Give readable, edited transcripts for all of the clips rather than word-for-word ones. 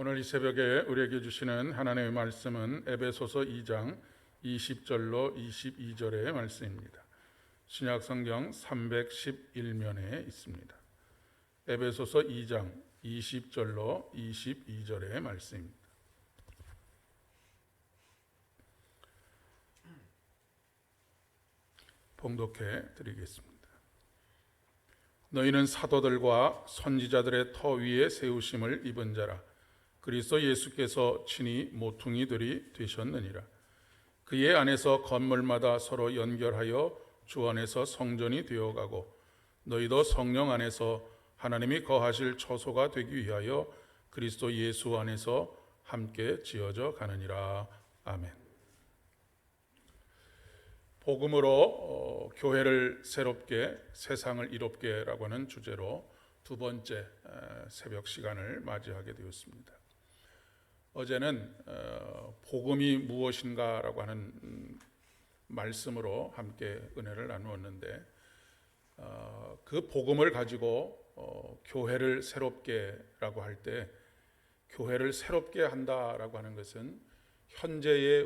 오늘 이 새벽에 우리에게 주시는 하나님의 말씀은 에베소서 2장 20절로 22절의 말씀입니다. 신약 성경 311면에 있습니다. 에베소서 2장 20절로 22절의 말씀입니다. 봉독해 드리겠습니다. 너희는 사도들과 선지자들의 터 위에 세우심을 입은 자라. 그리스도 예수께서 친히 모퉁이들이 되셨느니라. 그의 안에서 건물마다 서로 연결하여 주 안에서 성전이 되어가고 너희도 성령 안에서 하나님이 거하실 처소가 되기 위하여 그리스도 예수 안에서 함께 지어져 가느니라. 아멘. 복음으로 교회를 새롭게 세상을 이롭게라고 하는 주제로 두 번째 새벽 시간을 맞이하게 되었습니다. 어제는 복음이 무엇인가라고 하는 말씀으로 함께 은혜를 나누었는데 그 복음을 가지고 교회를 새롭게라고 할 때 교회를 새롭게 한다라고 하는 것은 현재의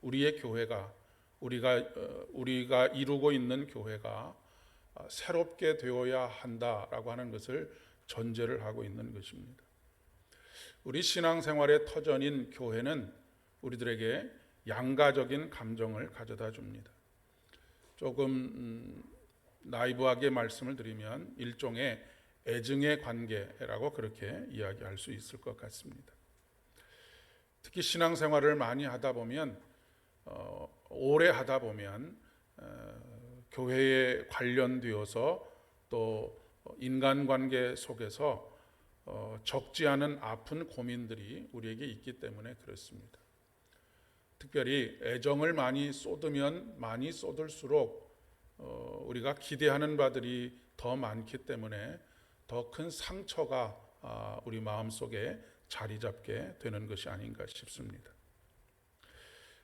우리의 교회가 우리가 이루고 있는 교회가 새롭게 되어야 한다라고 하는 것을 전제를 하고 있는 것입니다. 우리 신앙생활의 터전인 교회는 우리들에게 양가적인 감정을 가져다 줍니다. 조금 나이브하게 말씀을 드리면 일종의 애증의 관계라고 그렇게 이야기할 수 있을 것 같습니다. 특히 신앙생활을 많이 하다 보면 오래 하다 보면 교회에 관련되어서 또 인간관계 속에서 적지 않은 아픈 고민들이 우리에게 있기 때문에 그렇습니다. 특별히 애정을 많이 쏟으면 많이 쏟을수록 우리가 기대하는 바들이 더 많기 때문에 더 큰 상처가 우리 마음속에 자리 잡게 되는 것이 아닌가 싶습니다.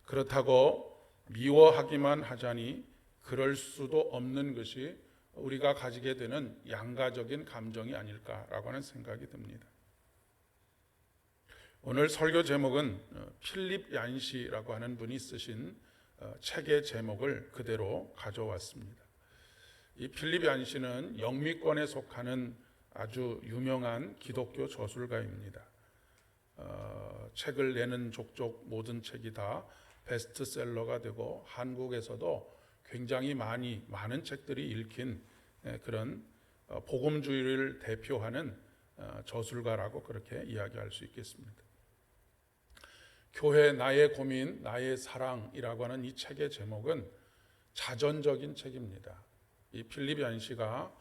그렇다고 미워하기만 하자니 그럴 수도 없는 것이 우리가 가지게 되는 양가적인 감정이 아닐까라고 하는 생각이 듭니다. 오늘 설교 제목은 필립 얀시라고 하는 분이 쓰신 책의 제목을 그대로 가져왔습니다. 이 필립 얀시는 영미권에 속하는 아주 유명한 기독교 저술가입니다. 책을 내는 족족 모든 책이 다 베스트셀러가 되고 한국에서도 굉장히 많은 책들이 읽힌 그런 복음주의를 대표하는 저술가라고 그렇게 이야기할 수 있겠습니다. 교회 나의 고민, 나의 사랑이라고 하는 이 책의 제목은 자전적인 책입니다. 이 필립 얀시가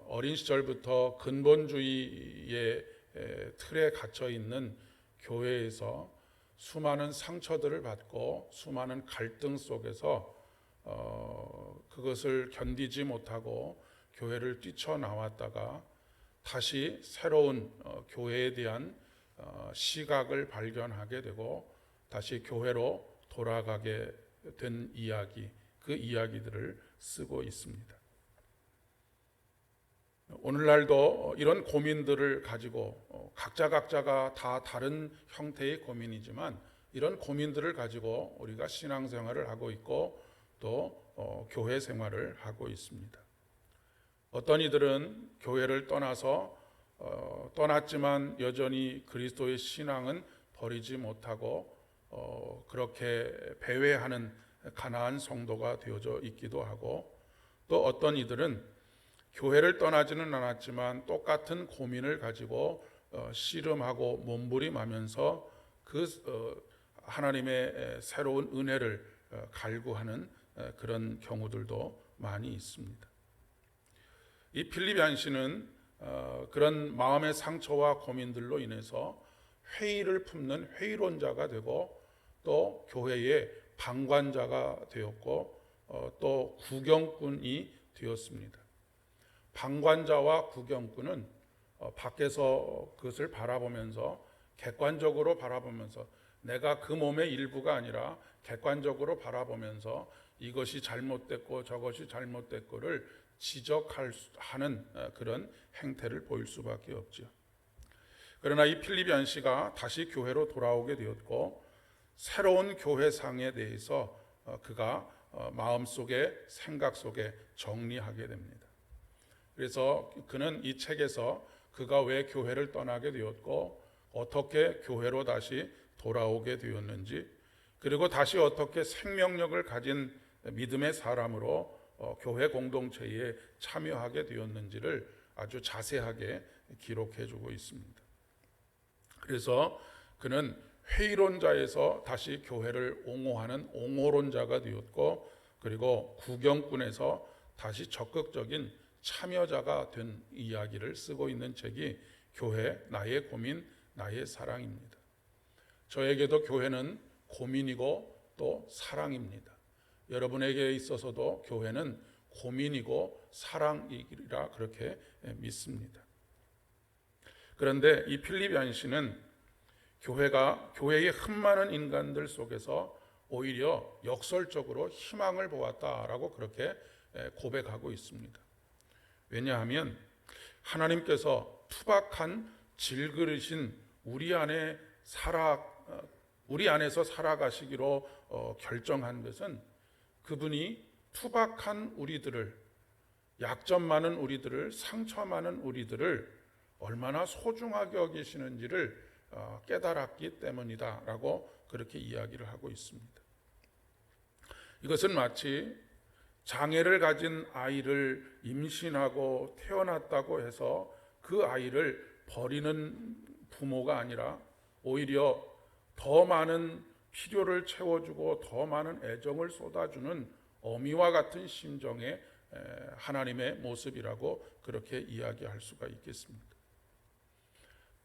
어린 시절부터 근본주의의 틀에 갇혀 있는 교회에서 수많은 상처들을 받고 수많은 갈등 속에서 그것을 견디지 못하고 교회를 뛰쳐나왔다가 다시 새로운 교회에 대한 시각을 발견하게 되고 다시 교회로 돌아가게 된 이야기, 그 이야기들을 쓰고 있습니다. 오늘날도 이런 고민들을 가지고 각자가 다 다른 형태의 고민이지만 이런 고민들을 가지고 우리가 신앙생활을 하고 있고 또 교회 생활을 하고 있습니다. 어떤 이들은 교회를 떠났지만 여전히 그리스도의 신앙은 버리지 못하고 그렇게 배회하는 가난한 성도가 되어져 있기도 하고 또 어떤 이들은 교회를 떠나지는 않았지만 똑같은 고민을 가지고 씨름하고 몸부림하면서 그 하나님의 새로운 은혜를 갈구하는 그런 경우들도 많이 있습니다. 이 필립 얀시는 그런 마음의 상처와 고민들로 인해서 회의를 품는 회의론자가 되고 또 교회의 방관자가 되었고 또 구경꾼이 되었습니다. 방관자와 구경꾼은 밖에서 그것을 바라보면서 객관적으로 바라보면서 내가 그 몸의 일부가 아니라 객관적으로 이것이 잘못됐고 저것이 잘못됐고를 지적하는 그런 행태를 보일 수밖에 없죠. 그러나 이 필립 씨가 다시 교회로 돌아오게 되었고 새로운 교회상에 대해서 그가 마음속에 생각 속에 정리하게 됩니다. 그래서 그는 이 책에서 그가 왜 교회를 떠나게 되었고 어떻게 교회로 다시 돌아오게 되었는지, 그리고 다시 어떻게 생명력을 가진 믿음의 사람으로 교회 공동체에 참여하게 되었는지를 아주 자세하게 기록해 주고 있습니다. 그래서 그는 회의론자에서 다시 교회를 옹호하는 옹호론자가 되었고, 그리고 구경꾼에서 다시 적극적인 참여자가 된 이야기를 쓰고 있는 책이 교회 나의 고민 나의 사랑입니다. 저에게도 교회는 고민이고 또 사랑입니다. 여러분에게 있어서도 교회는 고민이고 사랑이라 그렇게 믿습니다. 그런데 이 필립 씨는 교회의 흠많은 인간들 속에서 오히려 역설적으로 희망을 보았다라고 그렇게 고백하고 있습니다. 왜냐하면 하나님께서 투박한 질그릇인 우리 안에서 살아가시기로 결정한 것은 그분이 투박한 우리들을, 약점 많은 우리들을, 상처 많은 우리들을 얼마나 소중하게 여기시는지를 깨달았기 때문이다라고 그렇게 이야기를 하고 있습니다. 이것은 마치 장애를 가진 아이를 임신하고 태어났다고 해서 그 아이를 버리는 부모가 아니라 오히려 더 많은 필요를 채워주고 더 많은 애정을 쏟아주는 어미와 같은 심정의 하나님의 모습이라고 그렇게 이야기할 수가 있겠습니다.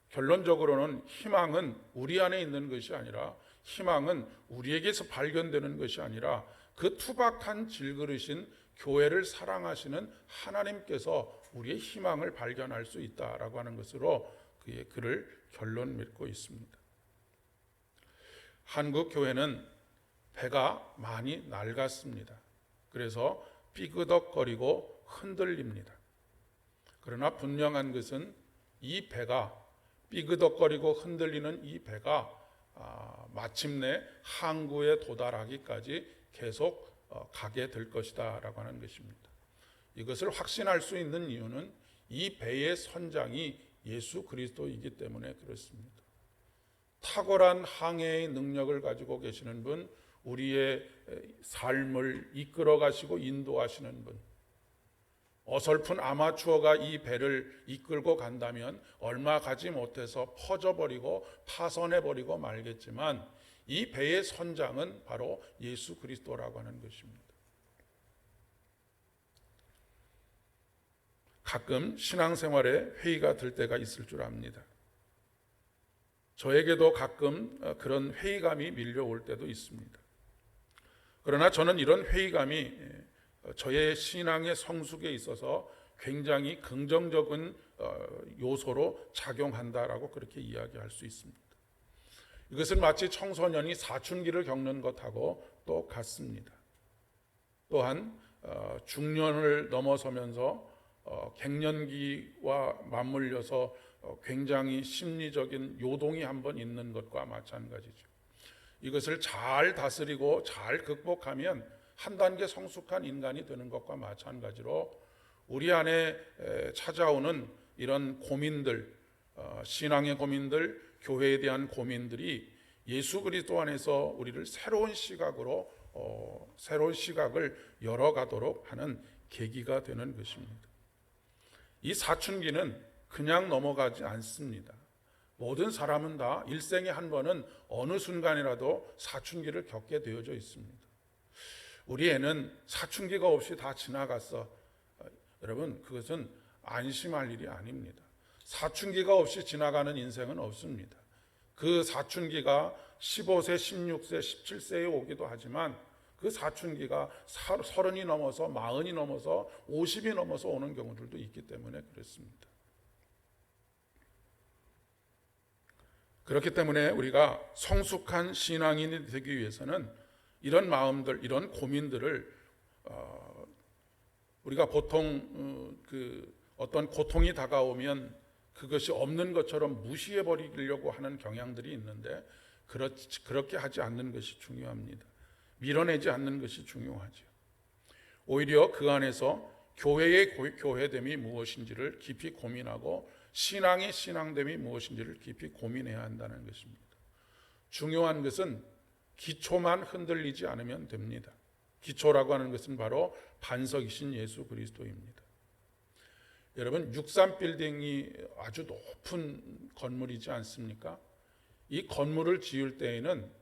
결론적으로는 희망은 우리 안에 있는 것이 아니라, 희망은 우리에게서 발견되는 것이 아니라 그 투박한 질그릇인 교회를 사랑하시는 하나님께서 우리의 희망을 발견할 수 있다라고 하는 것으로 그의 글을 결론 맺고 있습니다. 한국 교회는 배가 많이 낡았습니다. 그래서 삐그덕거리고 흔들립니다. 그러나 분명한 것은 이 배가, 삐그덕거리고 흔들리는 이 배가 마침내 항구에 도달하기까지 계속 가게 될 것이다 라고 하는 것입니다. 이것을 확신할 수 있는 이유는 이 배의 선장이 예수 그리스도이기 때문에 그렇습니다. 탁월한 항해의 능력을 가지고 계시는 분, 우리의 삶을 이끌어 가시고 인도하시는 분, 어설픈 아마추어가 이 배를 이끌고 간다면 얼마 가지 못해서 퍼져버리고 파손해버리고 말겠지만 이 배의 선장은 바로 예수 그리스도라고 하는 것입니다. 가끔 신앙생활에 회의가 들 때가 있을 줄 압니다. 저에게도 가끔 그런 회의감이 밀려올 때도 있습니다. 그러나 저는 이런 회의감이 저의 신앙의 성숙에 있어서 굉장히 긍정적인 요소로 작용한다라고 그렇게 이야기할 수 있습니다. 이것은 마치 청소년이 사춘기를 겪는 것하고 똑같습니다. 또한 중년을 넘어서면서 갱년기와 맞물려서 굉장히 심리적인 요동이 한번 있는 것과 마찬가지죠. 이것을 잘 다스리고 잘 극복하면 한 단계 성숙한 인간이 되는 것과 마찬가지로 우리 안에 찾아오는 이런 고민들, 신앙의 고민들, 교회에 대한 고민들이 예수 그리스도 안에서 우리를 새로운 시각을 열어가도록 하는 계기가 되는 것입니다. 이 사춘기는 그냥 넘어가지 않습니다. 모든 사람은 다 일생에 한 번은 어느 순간이라도 사춘기를 겪게 되어져 있습니다. 우리 애는 사춘기가 없이 다 지나갔어. 여러분, 그것은 안심할 일이 아닙니다. 사춘기가 없이 지나가는 인생은 없습니다. 그 사춘기가 15세, 16세, 17세에 오기도 하지만 그 사춘기가 30이 넘어서 40이 넘어서 50이 넘어서 오는 경우들도 있기 때문에 그렇습니다. 그렇기 때문에 우리가 성숙한 신앙인이 되기 위해서는 이런 마음들, 이런 고민들을 우리가 보통 어떤 고통이 다가오면 그것이 없는 것처럼 무시해 버리려고 하는 경향들이 있는데 그렇게 하지 않는 것이 중요합니다. 밀어내지 않는 것이 중요하죠. 오히려 그 안에서 교회의 교회됨이 무엇인지를 깊이 고민하고 신앙의 신앙됨이 무엇인지를 깊이 고민해야 한다는 것입니다. 중요한 것은 기초만 흔들리지 않으면 됩니다. 기초라고 하는 것은 바로 반석이신 예수 그리스도입니다. 여러분, 63빌딩이 아주 높은 건물이지 않습니까? 이 건물을 지을 때에는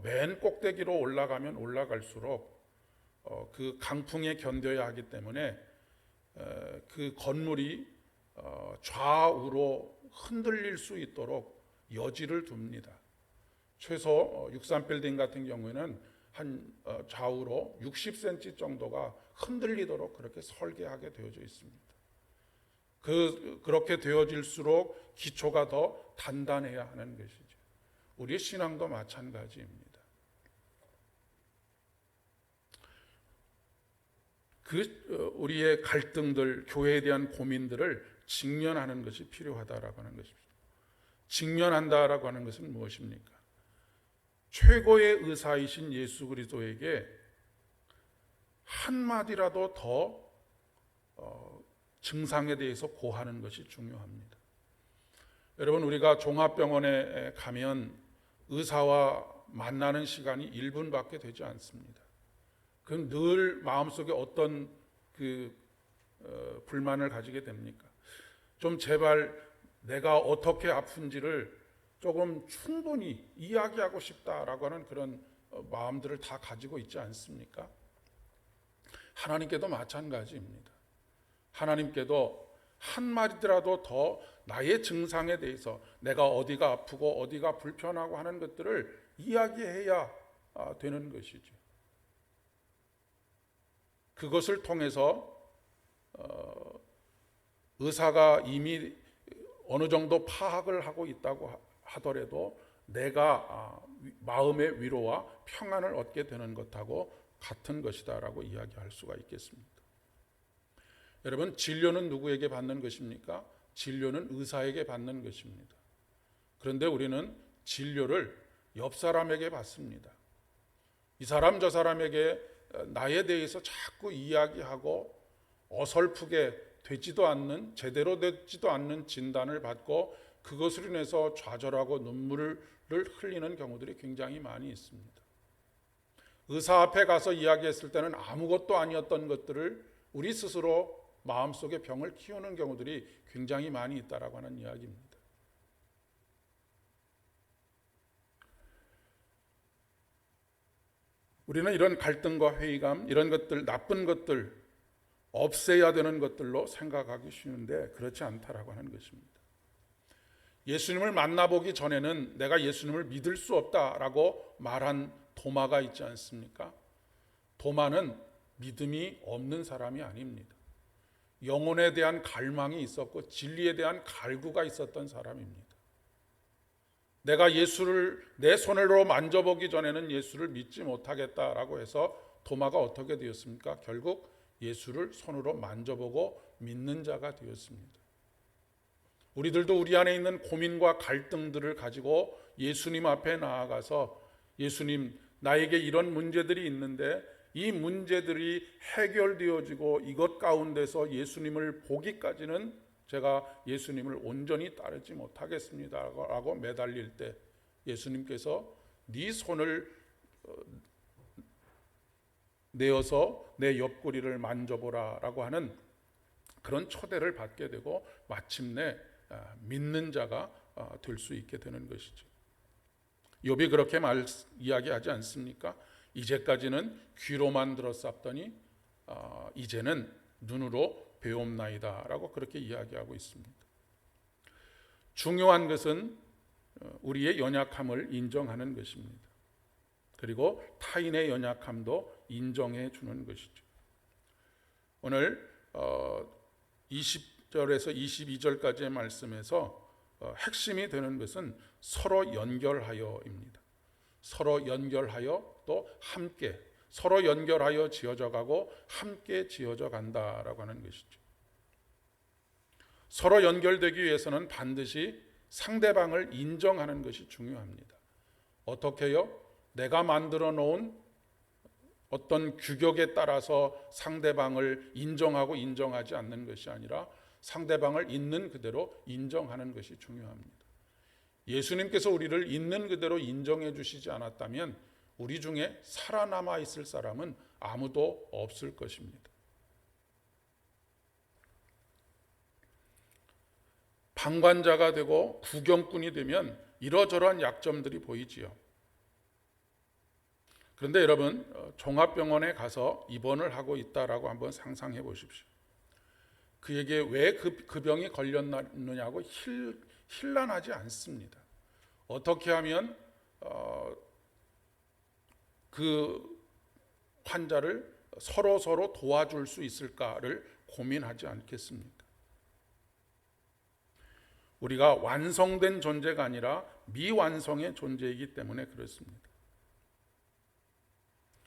맨 꼭대기로 올라가면 올라갈수록 그 강풍에 견뎌야 하기 때문에 그 건물이 좌우로 흔들릴 수 있도록 여지를 둡니다. 최소 63빌딩 같은 경우에는 한 좌우로 60cm 정도가 흔들리도록 그렇게 설계하게 되어져 있습니다. 그렇게 되어질수록 기초가 더 단단해야 하는 것이죠. 우리의 신앙도 마찬가지입니다. 우리의 갈등들, 교회에 대한 고민들을 직면하는 것이 필요하다라고 하는 것입니다. 직면한다라고 하는 것은 무엇입니까? 최고의 의사이신 예수 그리스도에게 한마디라도 더 증상에 대해서 고하는 것이 중요합니다. 여러분, 우리가 종합병원에 가면 의사와 만나는 시간이 1분밖에 되지 않습니다. 그럼 늘 마음속에 어떤 불만을 가지게 됩니까? 좀 제발 내가 어떻게 아픈지를 조금 충분히 이야기하고 싶다라고 하는 그런 마음들을 다 가지고 있지 않습니까? 하나님께도 마찬가지입니다. 하나님께도 한마디라도 더 나의 증상에 대해서 내가 어디가 아프고 어디가 불편하고 하는 것들을 이야기해야 되는 것이죠. 그것을 통해서 의사가 이미 어느 정도 파악을 하고 있다고 하더라도 내가 마음의 위로와 평안을 얻게 되는 것하고 같은 것이다라고 이야기할 수가 있겠습니다. 여러분, 진료는 누구에게 받는 것입니까? 진료는 의사에게 받는 것입니다. 그런데 우리는 진료를 옆 사람에게 받습니다. 이 사람 저 사람에게 나에 대해서 자꾸 이야기하고 어설프게 되지도 않는, 제대로 되지도 않는 진단을 받고 그것으로 인해서 좌절하고 눈물을 흘리는 경우들이 굉장히 많이 있습니다. 의사 앞에 가서 이야기했을 때는 아무것도 아니었던 것들을 우리 스스로 마음속에 병을 키우는 경우들이 굉장히 많이 있다라고 하는 이야기입니다. 우리는 이런 갈등과 회의감, 이런 것들, 나쁜 것들, 없애야 되는 것들로 생각하기 쉬운데 그렇지 않다라고 하는 것입니다. 예수님을 만나보기 전에는 내가 예수님을 믿을 수 없다라고 말한 도마가 있지 않습니까? 도마는 믿음이 없는 사람이 아닙니다. 영혼에 대한 갈망이 있었고 진리에 대한 갈구가 있었던 사람입니다. 내가 예수를 내 손으로 만져보기 전에는 예수를 믿지 못하겠다라고 해서 도마가 어떻게 되었습니까? 결국 예수를 손으로 만져보고 믿는 자가 되었습니다. 우리들도 우리 안에 있는 고민과 갈등들을 가지고 예수님 앞에 나아가서 예수님, 나에게 이런 문제들이 있는데 이 문제들이 해결되어지고 이것 가운데서 예수님을 보기까지는 제가 예수님을 온전히 따르지 못하겠습니다 라고 매달릴 때 예수님께서 네 손을 내어서 내 옆구리를 만져보라 라고 하는 그런 초대를 받게 되고 마침내 믿는 자가 될 수 있게 되는 것이죠. 욥이 그렇게 이야기하지 않습니까? 이제까지는 귀로만 들었었더니 이제는 눈으로 배움나이다 라고 그렇게 이야기하고 있습니다. 중요한 것은 우리의 연약함을 인정하는 것입니다. 그리고 타인의 연약함도 인정해 주는 것이죠. 오늘 20절에서 22절까지의 말씀에서 핵심이 되는 것은 서로 연결하여입니다. 서로 연결하여 또 함께, 서로 연결하여 지어져 가고 함께 지어져 간다라고 하는 것이죠. 서로 연결되기 위해서는 반드시 상대방을 인정하는 것이 중요합니다. 어떻게요? 내가 만들어 놓은 어떤 규격에 따라서 상대방을 인정하고 인정하지 않는 것이 아니라 상대방을 있는 그대로 인정하는 것이 중요합니다. 예수님께서 우리를 있는 그대로 인정해 주시지 않았다면 우리 중에 살아남아 있을 사람은 아무도 없을 것입니다. 방관자가 되고 구경꾼이 되면 이러저러한 약점들이 보이지요. 그런데 여러분, 종합병원에 가서 입원을 하고 있다라고 한번 상상해 보십시오. 그에게 왜 그 병이 걸렸느냐고 hir난하지 않습니다. 어떻게 하면 그 환자를 서로 도와줄 수 있을까를 고민하지 않겠습니까? 우리가 완성된 존재가 아니라 미완성의 존재이기 때문에 그렇습니다.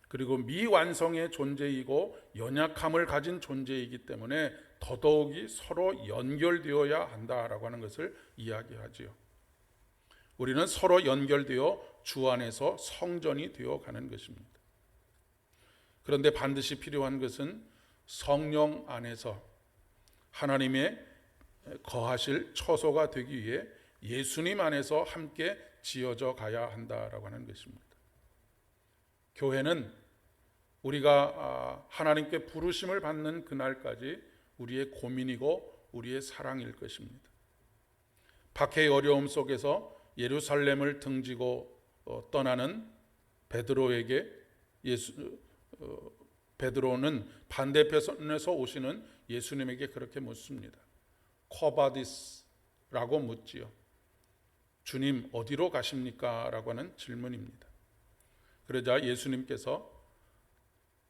그리고 미완성의 존재이고 연약함을 가진 존재이기 때문에 더더욱이 서로 연결되어야 한다라고 하는 것을 이야기하지요. 우리는 서로 연결되어 주 안에서 성전이 되어 가는 것입니다. 그런데 반드시 필요한 것은 성령 안에서 하나님의 거하실 처소가 되기 위해 예수님 안에서 함께 지어져 가야 한다라고 하는 것입니다. 교회는 우리가 하나님께 부르심을 받는 그날까지 우리의 고민이고 우리의 사랑일 것입니다. 박해의 어려움 속에서 예루살렘을 등지고 떠나는 베드로에게 베드로는 반대편에서 오시는 예수님에게 그렇게 묻습니다. 코바디스라고 묻지요. 주님 어디로 가십니까? 라고 하는 질문입니다. 그러자 예수님께서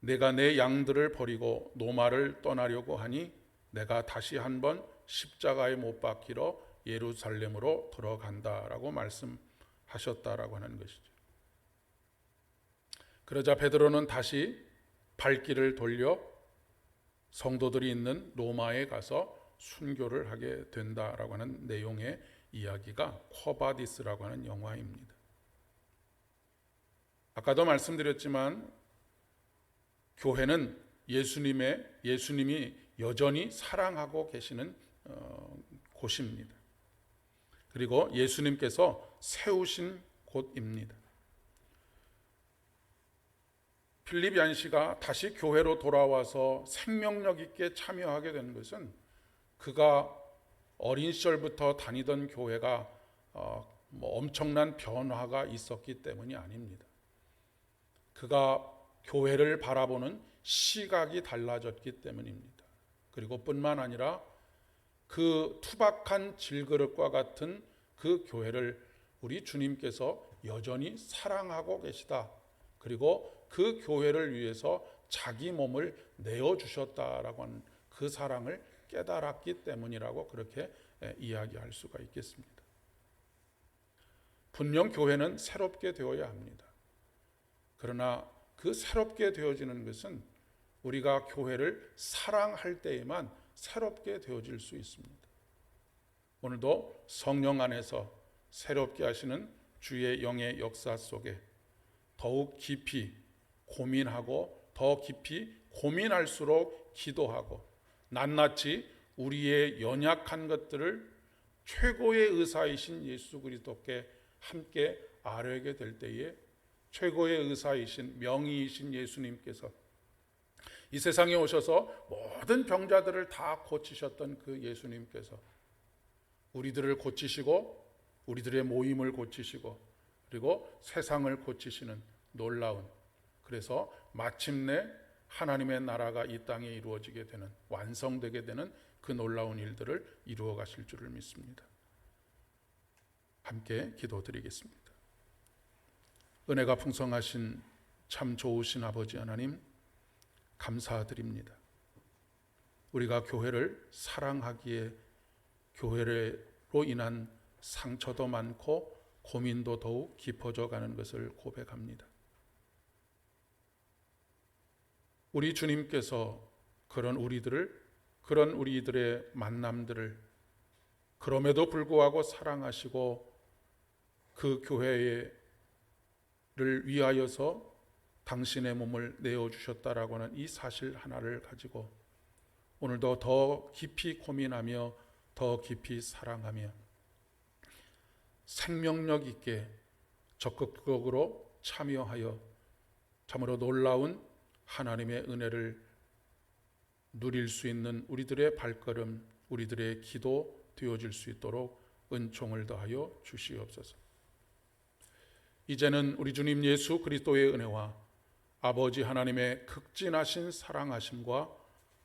내가 내 양들을 버리고 노마를 떠나려고 하니 내가 다시 한번 십자가에 못 박히러 예루살렘으로 들어간다라고 말씀하셨다라고 하는 것이죠. 그러자 베드로는 다시 발길을 돌려 성도들이 있는 로마에 가서 순교를 하게 된다라고 하는 내용의 이야기가 코바디스라고 하는 영화입니다. 아까도 말씀드렸지만 교회는 예수님이 여전히 사랑하고 계시는 곳입니다. 그리고 예수님께서 세우신 곳입니다. 필립 얀시가 다시 교회로 돌아와서 생명력 있게 참여하게 된 것은 그가 어린 시절부터 다니던 교회가 엄청난 변화가 있었기 때문이 아닙니다. 그가 교회를 바라보는 시각이 달라졌기 때문입니다. 그리고 뿐만 아니라 그 투박한 질그릇과 같은 그 교회를 우리 주님께서 여전히 사랑하고 계시다. 그리고 그 교회를 위해서 자기 몸을 내어주셨다라고 하는 그 사랑을 깨달았기 때문이라고 그렇게 이야기할 수가 있겠습니다. 분명 교회는 새롭게 되어야 합니다. 그러나 그 새롭게 되어지는 것은 우리가 교회를 사랑할 때에만 새롭게 되어질 수 있습니다. 오늘도 성령 안에서 새롭게 하시는 주의 영의 역사 속에 더욱 깊이 고민하고 더 깊이 고민할수록 기도하고 낱낱이 우리의 연약한 것들을 최고의 의사이신 예수 그리스도께 함께 아뢰게 될 때에 최고의 의사이신 명의이신 예수님께서 이 세상에 오셔서 모든 병자들을 다 고치셨던 그 예수님께서 우리들을 고치시고 우리들의 모임을 고치시고 그리고 세상을 고치시는 놀라운, 그래서 마침내 하나님의 나라가 이 땅에 이루어지게 되는, 완성되게 되는 그 놀라운 일들을 이루어 가실 줄을 믿습니다. 함께 기도드리겠습니다. 은혜가 풍성하신 참 좋으신 아버지 하나님, 감사드립니다. 우리가 교회를 사랑하기에 교회로 인한 상처도 많고 고민도 더욱 깊어져 가는 것을 고백합니다. 우리 주님께서 그런 우리들의 만남들을 그럼에도 불구하고 사랑하시고 그 교회를 위하여서 당신의 몸을 내어주셨다라고 하는 이 사실 하나를 가지고 오늘도 더 깊이 고민하며 더 깊이 사랑하며 생명력 있게 적극적으로 참여하여 참으로 놀라운 하나님의 은혜를 누릴 수 있는 우리들의 발걸음, 우리들의 기도 되어질 수 있도록 은총을 더하여 주시옵소서. 이제는 우리 주님 예수 그리스도의 은혜와 아버지 하나님의 극진하신 사랑하심과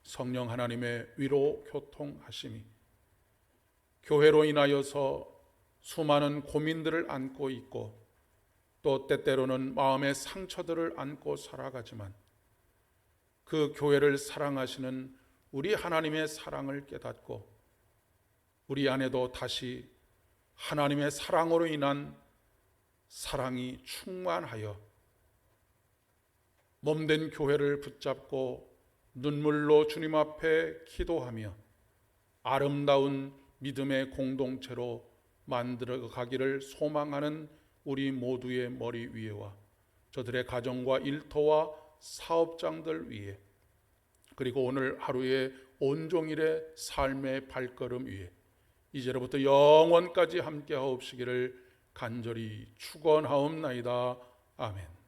성령 하나님의 위로 교통하심이 교회로 인하여서 수많은 고민들을 안고 있고 또 때때로는 마음의 상처들을 안고 살아가지만 그 교회를 사랑하시는 우리 하나님의 사랑을 깨닫고 우리 안에도 다시 하나님의 사랑으로 인한 사랑이 충만하여 몸된 교회를 붙잡고 눈물로 주님 앞에 기도하며 아름다운 믿음의 공동체로 만들어 가기를 소망하는 우리 모두의 머리 위에와 저들의 가정과 일터와 사업장들 위에 그리고 오늘 하루의 온종일의 삶의 발걸음 위에 이제로부터 영원까지 함께하옵시기를 간절히 축원하옵나이다. 아멘.